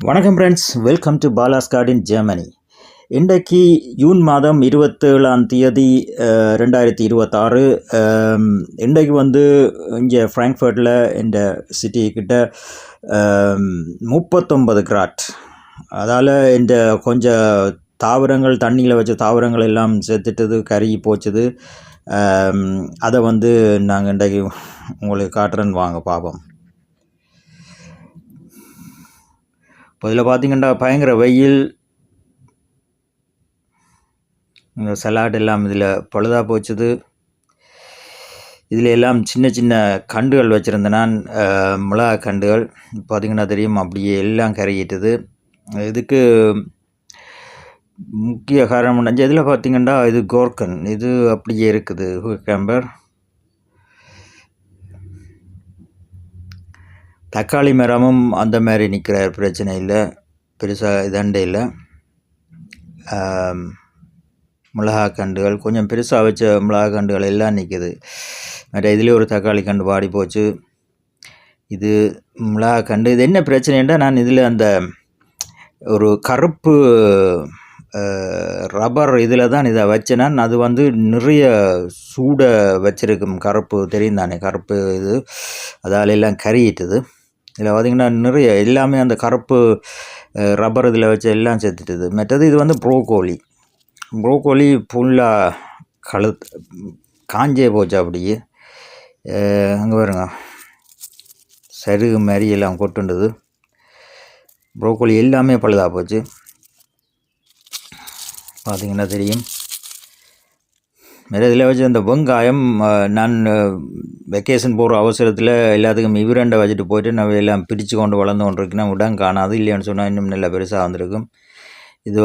வணக்கம் friends, welcome to Bala's garden Germany. இன்றைக்கு June மாதம் 27ஆம் தேதி 2026. இன்றைக்கு இங்கே ஃப்ராங்க்ஃபர்ட்டில் இந்த சிட்டி கிட்ட 39 கிராட். அதால் இந்த கொஞ்சம் தாவரங்கள், தண்ணியில் வச்ச தாவரங்கள் எல்லாம் செத்துட்டது, கருகி போச்சுது. அதை நாங்கள் இன்றைக்கு உங்களுக்கு காட்டுறேன்னு வாங்க பார்ப்போம். இப்போ இதில் பார்த்திங்கன்னா பயங்கர வெயில். இந்த சலாட் எல்லாம் இதில் பழுதாக போச்சுது. இதில் எல்லாம் சின்ன சின்ன கண்டுகள் வச்சுருந்தேன் நான், மிளகா கண்டுகள். பார்த்திங்கன்னா தெரியும், அப்படியே எல்லாம் கருகிட்டுது. இதுக்கு முக்கிய காரணம் இதில் பார்த்திங்கன்னா இது கோர்க்கன், இது அப்படியே இருக்குது. குக்கம்பர், தக்காளி மரமும் அந்த மாதிரி நிற்கிற பிரச்சனை இல்லை, பெருசாக இதண்டை இல்லை. மிளகா கண்டுகள், கொஞ்சம் பெருசாக வச்ச மிளகா கண்டுகள் எல்லாம் நிற்கிது. மற்ற இதுலேயே ஒரு தக்காளி கண்டு வாடி போச்சு. இது மிளகா கண்டு. இது என்ன பிரச்சனைன்னா, நான் இதில் அந்த ஒரு கருப்பு ரப்பர் இதில் தான் இதை வச்சேன்னா, அது நிறைய சூடை வச்சிருக்கும். கருப்பு தெரியும் தானே, கருப்பு இது, அதால் எல்லாம் கறியிட்டுது. இதில் பார்த்திங்கன்னா நிறைய எல்லாமே அந்த கருப்பு ரப்பர் இதில் வச்சு எல்லாம் செத்துட்டுது. மற்றது இது ப்ரோக்கோலி ஃபுல்லாக காஞ்சே போச்சு. அப்படியே அங்கே பாருங்க, சருகு மாதிரி எல்லாம் கொட்டுண்டது. ப்ரோக்கோலி எல்லாமே பழுதாக போச்சு. பார்த்திங்கன்னா தெரியும். வேறு இதில் வச்சு அந்த வெங்காயம், நான் வெக்கேஷன் போகிற அவசரத்தில் எல்லாத்துக்கும் இவரண்டை வச்சுட்டு போயிட்டு நான் எல்லாம் பிரித்து கொண்டு வளர்ந்து கொண்டிருக்கேன். இடம் காணாது, இல்லைன்னு சொன்னால் இன்னும் நல்லா பெருசாக வந்திருக்கும். இது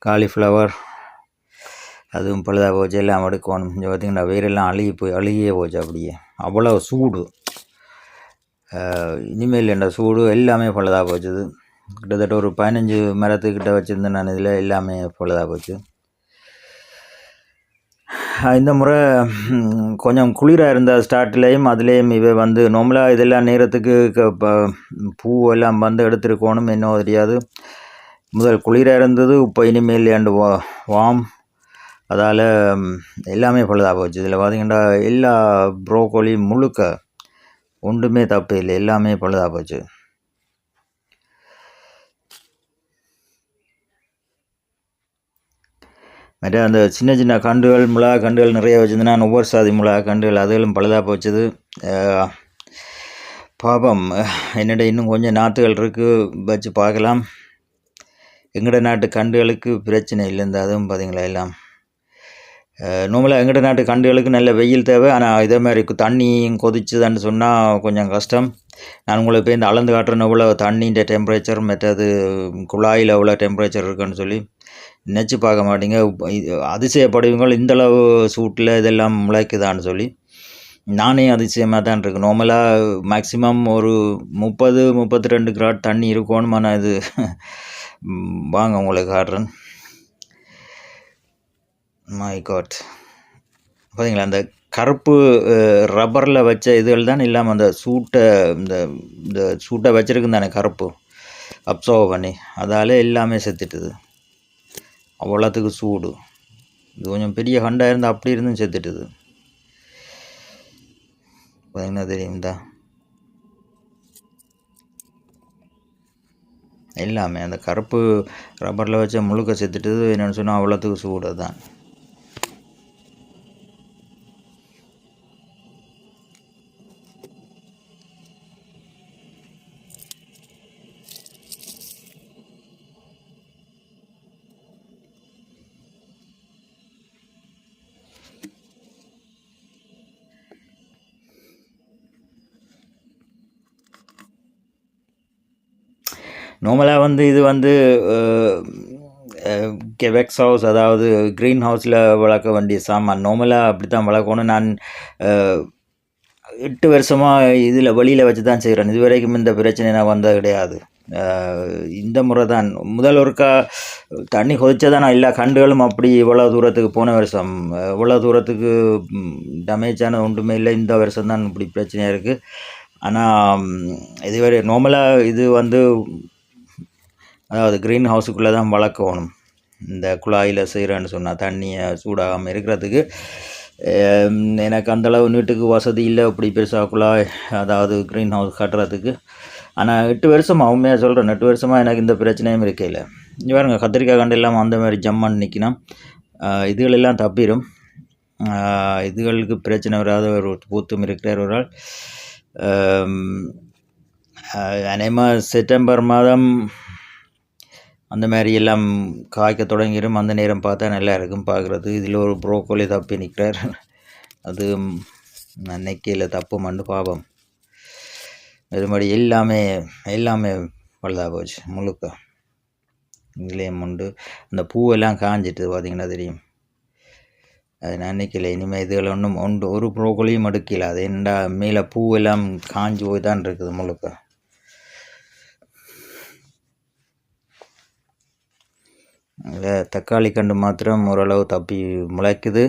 காலிஃப்ளவர், அதுவும் பழுதாக போச்சு, எல்லாம் எடுக்கணும். இங்கே பார்த்திங்கன்னா வேரெல்லாம் அழுகியே போச்சு. அப்படியே அவ்வளோ சூடு. இனிமேல் என்ன சூடு, எல்லாமே பழுதாக போச்சுது. கிட்டத்தட்ட ஒரு 15 மரத்துக்கிட்ட வச்சுருந்தேன் நான். இதில் எல்லாமே பழுதாக போச்சு. இந்த முறை கொஞ்சம் குளிராக இருந்த ஸ்டார்ட்லேயும் அதுலேயும் இவை நார்மலாக இதெல்லாம் நேரத்துக்கு பூ எல்லாம் எடுத்துருக்கணும், என்ன தெரியாது. முதல் குளிராக இருந்தது, இப்போ இனிமேல் வாம், அதால் எல்லாமே பழுதாக போச்சு. இதில் பார்த்திங்கன்னா எல்லா ப்ரோக்கோலி முழுக்க ஒன்றுமே தப்பு இல்லை, எல்லாமே பழுதாக போச்சு. மற்ற அந்த சின்ன சின்ன கண்டுகள், மிளகா கண்டுகள் நிறைய வச்சுருந்தேன்னா, ஒவ்வொரு சாதி மிளகா கண்டுகள் அதுகளும் பழுதாக போச்சுது. பாப்பம், என்னிட இன்னும் கொஞ்சம் நாற்றுகள் இருக்குது, வச்சு பார்க்கலாம். எங்கட நாட்டு கண்டுகளுக்கு பிரச்சனை இல்லை. இந்த அதுவும் பார்த்திங்களா எல்லாம் நார்மலாக எங்கட நாட்டு கண்டுகளுக்கு நல்ல வெயில் தேவை. ஆனால் இதே மாதிரி தண்ணியும் கொதிச்சுதான்னு சொன்னால் கொஞ்சம் கஷ்டம். நான் உங்களுக்கு போய் இந்த அளந்து காட்டுறேன்னு எவ்வளோ தண்ணின்ற டெம்பரேச்சர், மற்றது குழாயில் எவ்வளோ டெம்பரேச்சர் இருக்குன்னு சொல்லி நினச்சி பார்க்க மாட்டீங்க. அதிசயப்படுவீங்க, இந்தளவு சூட்டில் இதெல்லாம் முளைக்குதான்னு சொல்லி. நானே அதிசயமாக தான் இருக்குது. நார்மலாக மேக்ஸிமம் ஒரு 30-32 கிராட் தண்ணி இருக்கணும். ஆனால் இது வாங்க உங்களுக்கு காட்டுறேன். மை காட், பார்த்தீங்களா, அந்த கருப்பு ரப்பரில் வச்ச இதுகள் தான் இல்லாமல் அந்த இந்த சூட்டை வச்சுருக்குன்னு தானே, கருப்பு அப்சர்வ் பண்ணி, அதால் எல்லாமே செத்துட்டுது. அவ்வளோத்துக்கு சூடு. இது கொஞ்சம் பெரிய கண்டாக இருந்தால் அப்படி இருந்தும் செத்துட்டுது. பார்த்தீங்கன்னா தெரியும் தான், எல்லாமே அந்த கருப்பு ரப்பரில் வச்ச முழுக்க செத்துட்டுது. என்னென்னு சொன்னால் அவ்வளோத்துக்கு சூடு தான். நார்மலாக இது கெவெக்ஸ் ஹவுஸ், அதாவது க்ரீன் ஹவுஸில் வளர்க்க வேண்டிய சாமான். நார்மலாக அப்படி தான் வளர்க்கணும். நான் 8 வருஷமாக இதில் வெளியில் வச்சு தான் செய்கிறேன். இது வரைக்கும் இந்த பிரச்சனை நான் வந்தது கிடையாது. இந்த முறை தான் முதல் ஒருக்கா தண்ணி கொதிச்சதான் நான் எல்லா கண்டுகளும் அப்படி இவ்வளோ தூரத்துக்கு போன வருஷம் இவ்வளோ தூரத்துக்கு டேமேஜான ஒன்றுமே இல்லை. இந்த வருஷம் தான் இப்படி பிரச்சனையாக இருக்குது. ஆனால் இதுவரை நார்மலாக இது வந்து அதாவது க்ரீன் ஹவுஸுக்குள்ளே தான் வளர்க்கணும். இந்த குழாயில் செய்கிறேன்னு சொன்னால் தண்ணியை சூடாகாமல் இருக்கிறதுக்கு. எனக்கு அந்தளவு வீட்டுக்கு வசதி இல்லை இப்படி பெருசாக குழாய் அதாவது க்ரீன் ஹவுஸ் கட்டுறதுக்கு. ஆனால் 8 வருஷமாக உண்மையாக சொல்கிறேன், 8 வருஷமாக எனக்கு இந்த பிரச்சனையும் இருக்கையில். இங்கே பாருங்க, கத்திரிக்காய் கண்டு இல்லாமல் அந்த மாதிரி ஜம்மான்னு நிற்கணும். இதுகளெல்லாம் தப்பிடும். இதுகளுக்கு பிரச்சனை வராத ஒரு பூத்தும் இருக்கிறார் ஒரு ஆள். அநேகமாக செப்டம்பர் மாதம் அந்த மாதிரி எல்லாம் காய்க்க தொடங்கிடும். அந்த நேரம் பார்த்தா நல்லா இருக்கும் பார்க்குறது. இதில் ஒரு ப்ரோக்கோலி தப்பி நிற்கிறார். அது நெக்கையில் தப்பு மண்டு பாவம். இது மாதிரி எல்லாமே பழுதாக போச்சு முழுக்க. இதுலேயும் உண்டு. அந்த பூவெல்லாம் காஞ்சிட்டு பார்த்திங்கன்னா தெரியும். அது நான் நினைக்கல இனிமேல் இதுகள் ஒன்றும் ஒரு ப்ரோக்கோலியும் எடுக்கல. அது என்னடா மேலே பூவெல்லாம் காஞ்சி போய் தான் இருக்குது முழுக்க. அதில் தக்காளி கண்டு மாத்திரம் ஓரளவு தப்பி முளைக்குது.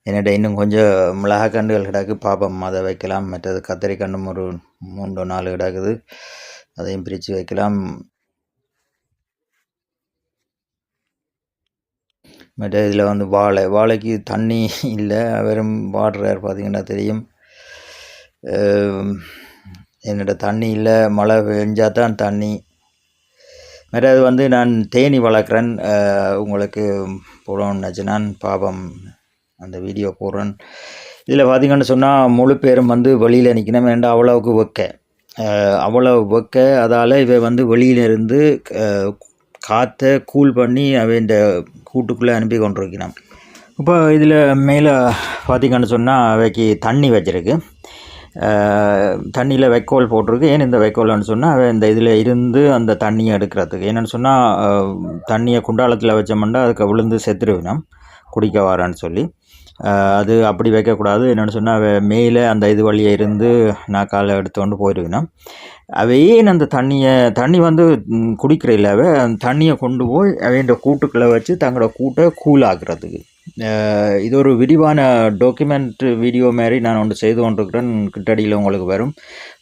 என்னிட இன்னும் கொஞ்சம் மிளகா கண்டுகள் கிடக்கு, பாப்பம் அதை வைக்கலாம். மற்றது கத்தரி கண்டும் ஒரு 3-4 கிடக்குது, அதையும் பிரித்து வைக்கலாம். மற்ற இதில் வந்து வாழைக்கு தண்ணி இல்லை, வெறும் வாடுறார் பார்த்திங்கன்னா தெரியும். என்னோட தண்ணி இல்லை, மழை பெஞ்சால் தான் தண்ணி. மற்றது வந்து நான் தேனி வளர்க்குறேன், உங்களுக்கு போடணும்னு நினச்சி நான் பாபம் அந்த வீடியோ போடுறேன். இதில் பார்த்திங்கன்னு சொன்னால் முழு பேரும் வந்து வெளியில் நிற்கணும். வேண்டாம் அவ்வளவுக்கு வைக்க அதால் இவை வந்து வெளியிலிருந்து காற்றை கூல் பண்ணி அவை இந்த கூட்டுக்குள்ளே அனுப்பி கொண்டிருக்கணும். இப்போ இதில் மேலே பார்த்திங்கன்னு சொன்னால் அவைக்கு தண்ணி வச்சிருக்கு, தண்ணியில் வைக்கோல் போட்டிருக்கு. ஏன் இந்த வைக்கோல்னு சொன்னால் இந்த இதில் இருந்து அந்த தண்ணியை எடுக்கிறதுக்கு. என்னென்னு சொன்னால் தண்ணியை குண்டாலத்தில் வச்சோம்னா அதுக்கு விழுந்து செத்துருவினோம் குடிக்க வாரான்னு சொல்லி. அது அப்படி வைக்கக்கூடாது. என்னென்னு சொன்னால் மேலே அந்த இது வழியை இருந்து நாக்கால் எடுத்துக்கொண்டு போயிடுவினோம். அவையேன் அந்த தண்ணி வந்து குடிக்கிற இல்லை, அந்த தண்ணியை கொண்டு போய் அவைய கூட்டுக்குள்ளே வச்சு தங்களோட கூட்டை கூலாக்குறதுக்கு. இது ஒரு விரிவான டாக்குமெண்ட் வீடியோ மாதிரி நான் ஒன்று செய்து கொண்டிருக்கிறேன், கிட்டடியில் உங்களுக்கு வரும்.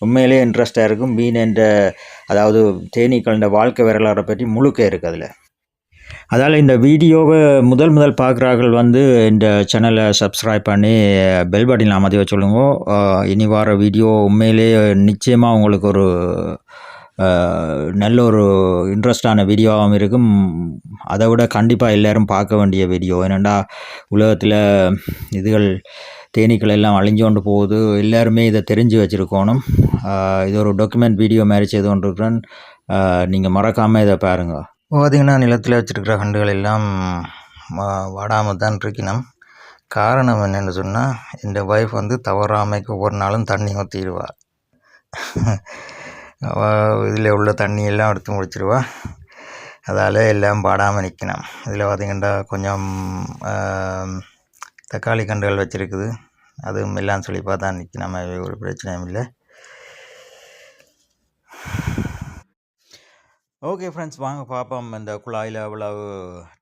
உண்மையிலே இன்ட்ரெஸ்டாக இருக்கும். மீன் என்ற அதாவது தேனீக்கள வாழ்க்கை வரலாறை பற்றி முழுக்க இருக்குது அதில். அதால் இந்த வீடியோவை முதல் பார்க்குறார்கள் வந்து இந்த சேனலை சப்ஸ்கிரைப் பண்ணி பெல் பட்டன் அமைதி சொல்லுங்க. இனி வர வீடியோ உண்மையிலே நிச்சயமாக உங்களுக்கு ஒரு நல்ல ஒரு இன்ட்ரெஸ்டான வீடியோவாகவும் இருக்கும். அதை விட கண்டிப்பாக எல்லோரும் பார்க்க வேண்டிய வீடியோ. ஏனெண்டா உலகத்தில் இதுகள் தேனீக்கள் எல்லாம் அழிஞ்சு கொண்டு போகுது, எல்லாருமே இதை தெரிஞ்சு வச்சுருக்கணும். இது ஒரு டாக்குமெண்ட் வீடியோ மாதிரி செய்து கொண்டிருக்கிறேன், நீங்கள் மறக்காமல் இதை பாருங்கள். பார்த்திங்கன்னா நிலத்தில் வச்சுருக்கிற கண்டுகள் எல்லாம் வாடாமல் தான் இருக்கணும். காரணம் என்னென்னு சொன்னால் இந்த ஒய்ஃப் வந்து தவறாமைக்கு ஒவ்வொரு நாளும் தண்ணி ஊற்றிடுவாள். இதில் உள்ள தண்ணியெல்லாம் எடுத்து முடிச்சிடுவா. அதால் எல்லாம் பாடாமல் நிற்கணும். இதில் பார்த்திங்கன்னா கொஞ்சம் தக்காளி கண்டுகள் வச்சுருக்குது, அதுவும் எல்லாம் செழிப்பாக தான் நிற்கணும், ஒரு பிரச்சனையும் இல்லை. ஓகே ஃப்ரெண்ட்ஸ், வாங்க பார்ப்போம் இந்த குழாயில் எவ்வளவு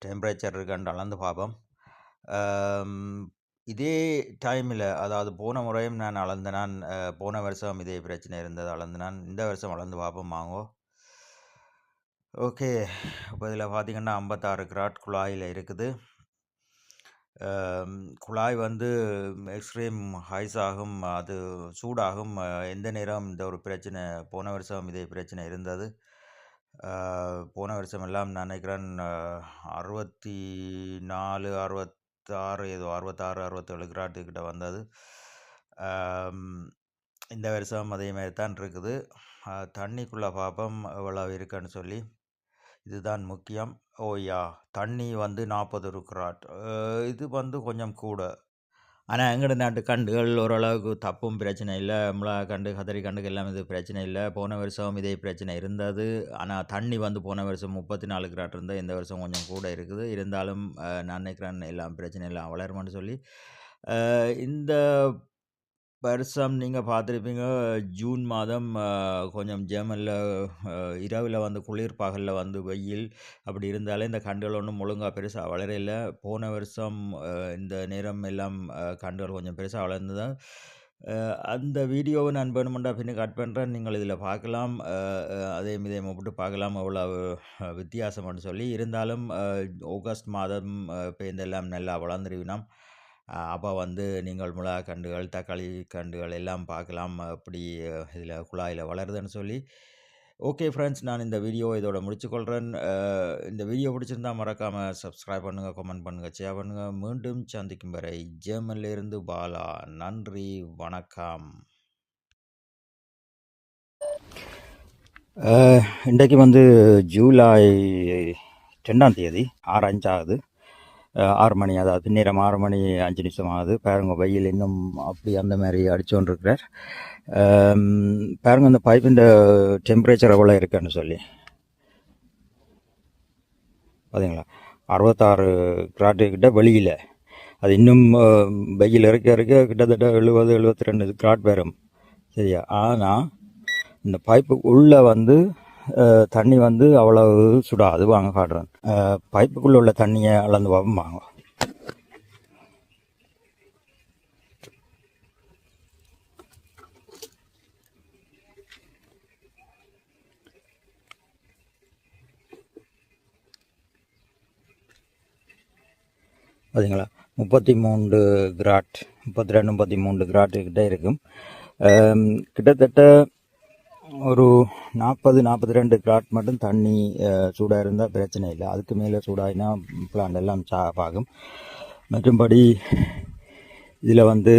டெம்பரேச்சர் இருக்கான்னு அளந்து பார்ப்போம். இதே டைமில் அதாவது போன முறையும் நான் அளந்து போன வருஷம் இதே பிரச்சனை இருந்தது அளந்து இந்த வருஷம் அளந்து பார்ப்போம் வாங்கோ. ஓகே, இப்போ இதில் பார்த்திங்கன்னா 56 கிராட் குழாயில் இருக்குது. குழாய் வந்து எக்ஸ்ட்ரீம் ஹைஸ் ஆகும், அது சூடாகும் எந்த நேரம். இந்த ஒரு பிரச்சனை போன வருஷம் இதே பிரச்சனை இருந்தது. போன வருஷம் எல்லாம் நான் நினைக்கிறேன் 64 66 ஏதோ 66 67 கிராட்டுக்கிட்ட வந்தது. இந்த வருஷம் அதே மாதிரி தான் இருக்குது. தண்ணிக்குள்ளே பார்ப்போம் எவ்வளவு இருக்குன்னு சொல்லி, இதுதான் முக்கியம். ஓய்யா, தண்ணி வந்து 40 கிராட், இது வந்து கொஞ்சம் கூட. ஆனால் எங்கட நாட்டு கண்டுகள் ஓரளவுக்கு தப்பும் பிரச்சனை இல்லை, மிளகா கண்டு கத்தரி கண்டுக்கு எல்லாம் இது பிரச்சனை இல்லை. போன வருஷம் இதே பிரச்சனை இருந்தது. ஆனால் தண்ணி வந்து போன வருஷம் 34 கிராட் இருந்தால் இந்த வருஷம் கொஞ்சம் கூட இருக்குது. இருந்தாலும் நான் நினைக்கிறேன் எல்லாம் பிரச்சனை எல்லாம் வளருமான்னு சொல்லி. இந்த வருஷம் நீங்கள் பார்த்துருப்பீங்க ஜூன் மாதம் கொஞ்சம் ஜெர்மனில் இரவில் வந்து குளிர் பகலில் வந்து வெயில் அப்படி இருந்தாலே இந்த கண்டுகள் ஒன்றும் ஒழுங்காக பெருசாக வளரையில். போன வருஷம் இந்த நேரம் எல்லாம் கண்டுகள் கொஞ்சம் பெருசாக வளர்ந்தது. அந்த வீடியோவை நான் வேணுமெண்டா பின்ன கட் பண்ணுறேன், நீங்கள் இதில் பார்க்கலாம். அதையும் இதையும் ஒப்பிட்டு பார்க்கலாம் எவ்வளோ வித்தியாசம்னு சொல்லி. இருந்தாலும் ஆகஸ்ட் மாதம் பேர்ந்தெல்லாம் நல்லா வளர்ந்துருவினோம். அப்போ வந்து நீங்கள் மிளகா கண்டுகள், தக்காளி கண்டுகள் எல்லாம் பார்க்கலாம் எப்படி இதில் குழாயில் வளருதுன்னு சொல்லி. ஓகே ஃப்ரெண்ட்ஸ், நான் இந்த வீடியோ இதோட முடிச்சுக்கொள்கிறேன். இந்த வீடியோ பிடிச்சிருந்தா மறக்காமல் சப்ஸ்கிரைப் பண்ணுங்கள், கமெண்ட் பண்ணுங்கள், ஷேர் பண்ணுங்கள். மீண்டும் சந்திக்கும் வரை ஜெர்மனிலிருந்து பாலா. நன்றி, வணக்கம். இன்றைக்கு வந்து ஜூலை 2ஆம் தேதி 6/5 ஆகுது. 6 மணி, அதாவது பின்னேரம் 6 மணி 5 நிமிஷம் ஆகுது. பாருங்க, வெயில் இன்னும் அப்படி அந்த மாதிரி அடிச்சோன்னு இருக்கிறார். பாருங்க அந்த பைப்பின் டெம்பரேச்சர் எவ்வளோ இருக்குன்னு சொல்லி பார்த்தீங்களா, 66 கிராட் வெளியில். அது இன்னும் வெயில் இருக்க கிட்டத்தட்ட 70-72 கிராட் வரும், சரியா. ஆனால் இந்த பைப்பு உள்ளே வந்து தண்ணி வந்து அவ்வளவு சுடாது. வாங்க காட்டுறேன். பைப்புக்குள்ளே உள்ள தண்ணியை அளந்து பார்ப்போம் வாங்க. பார்த்தீங்களா, 33 கிராட், 32-33 கிராட்டு கிட்ட இருக்கும். கிட்டத்தட்ட ஒரு 40-42 கிராட் மட்டும் தண்ணி சூடாக இருந்தால் பிரச்சனை இல்லை. அதுக்கு மேலே சூடாகினா பிளான்ட் எல்லாம் சாப்பாகும். மற்றும்படி இதில் வந்து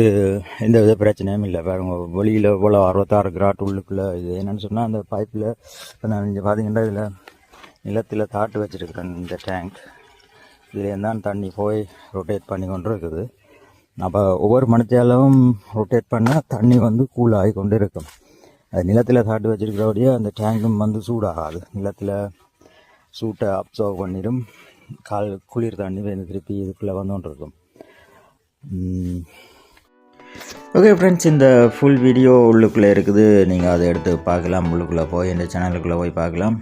எந்த வித பிரச்சனையும் இல்லை. பாருங்க, வெளியில் இவ்வளோ 66 கிராட் உள்ளுக்குள்ளே. இது என்னென்னு சொன்னால், அந்த பைப்பில் நான் இங்கே பார்த்தீங்கன்னா இதில் நிலத்தில் தாட்டு வச்சுருக்கிறேன். இந்த டேங்க் இதில் தான் தண்ணி போய் ரொட்டேட் பண்ணி கொண்டு இருக்குது. அப்போ ஒவ்வொரு மணித்தாலும் ரொட்டேட் பண்ணால் தண்ணி வந்து கூலாகி கொண்டு இருக்கும். அது நிலத்தில் தாட்டு வச்சுருக்கிறபடியே அந்த டேங்கும் வந்து சூடாகாது. நிலத்தில் சூட்டை அப்சர்வ் பண்ணிடும். குளிர் தண்ணி வந்து திருப்பி இதுக்குள்ளே வந்துகிட்ருக்கும். ஓகே ஃப்ரெண்ட்ஸ், இந்த ஃபுல் வீடியோ உள்ளுக்குள்ளே இருக்குது. நீங்கள் அதை எடுத்து பார்க்கலாம். உள்ளுக்குள்ளே போய் இந்த சேனலுக்குள்ளே போய் பார்க்கலாம்.